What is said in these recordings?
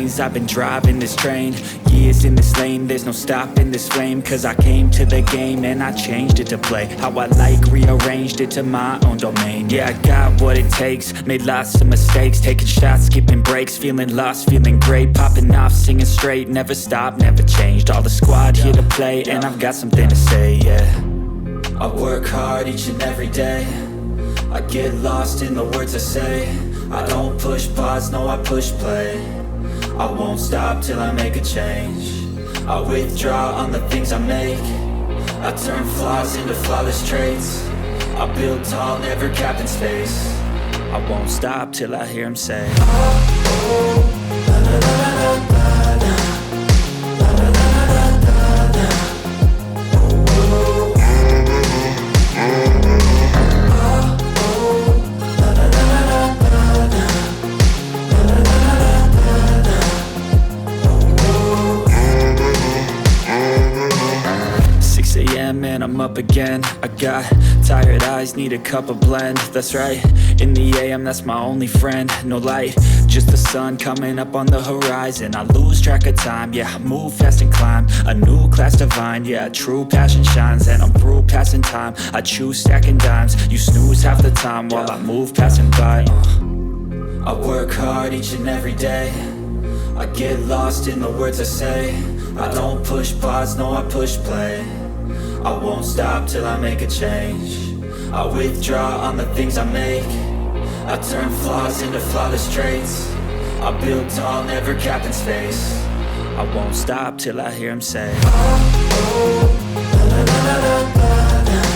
days I've been driving this train. Years in this lane, there's no stopping this flame. Cause I came to the game and I changed it to play how I like, rearranged it to my own domain. Yeah, I got what it takes, made lots of mistakes, taking shots, skipping breaks, feeling lost, feeling great, popping off, singing straight, never stopped, never changed. All the squad here to play and I've got something to say, yeah. I work hard each and every day, I get lost in the words I say. I don't push pause, no I push play. I won't stop till I make a change. I withdraw on the things I make. I turn flaws into flawless traits. I build tall, never capped in space. I won't stop till I hear him say, oh, oh, la, la, la, la, la, la. And I'm up again. I got tired eyes, need a cup of blend. That's right, in the AM, that's my only friend. No light, just the sun coming up on the horizon. I lose track of time, yeah, I move fast and climb a new class divine, yeah, true passion shines. And I'm through passing time, I choose stacking dimes. You snooze half the time while I move passing by. I work hard each and every day, I get lost in the words I say. I don't push pause, no I push play. I won't stop till I make a change. I withdraw on the things I make. I turn flaws into flawless traits. I build tall, never capped in space. I won't stop till I hear him say, oh, oh, la, la, la, la, la, la.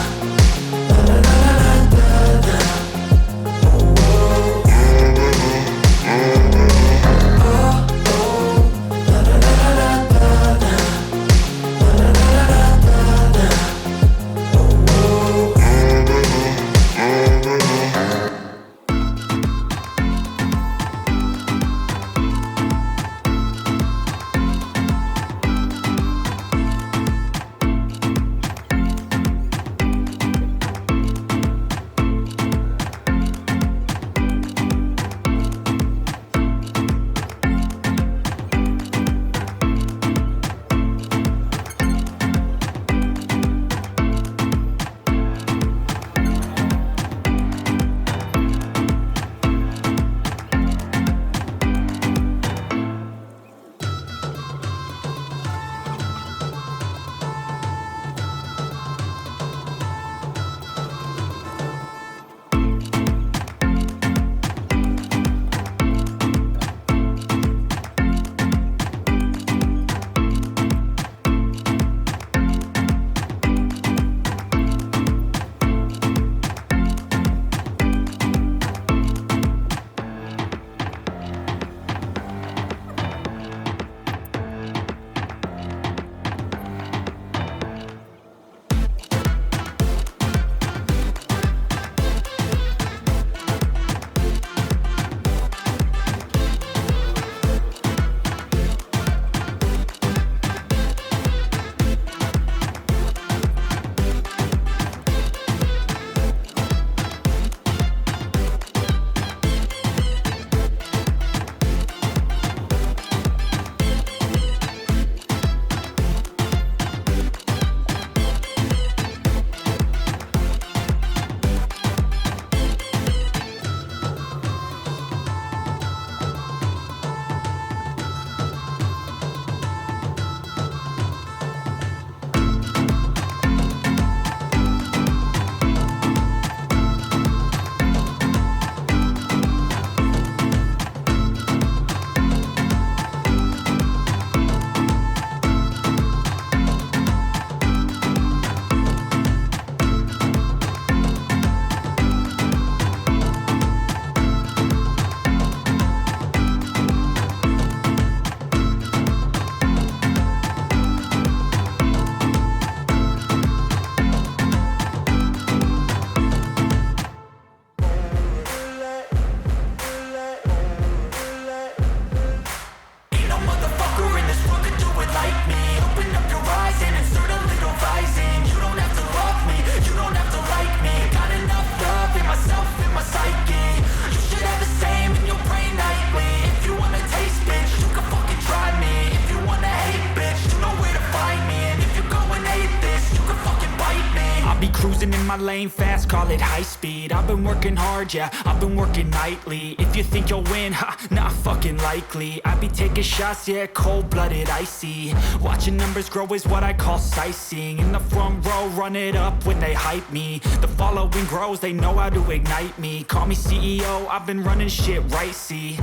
my lane fast, call it high speed. I've been working hard, yeah, I've been working nightly. If you think you'll win, ha, not fucking likely. I be taking shots, yeah, cold-blooded, icy. Watching numbers grow is what I call sightseeing. In the front row, run it up when they hype me. The following grows, they know how to ignite me. Call me CEO, I've been running shit right, see.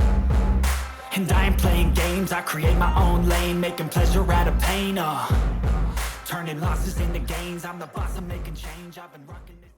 And I ain't playing games, I create my own lane, making pleasure out of pain, turning losses into gains. I'm the boss, I'm making change, I've been rocking this.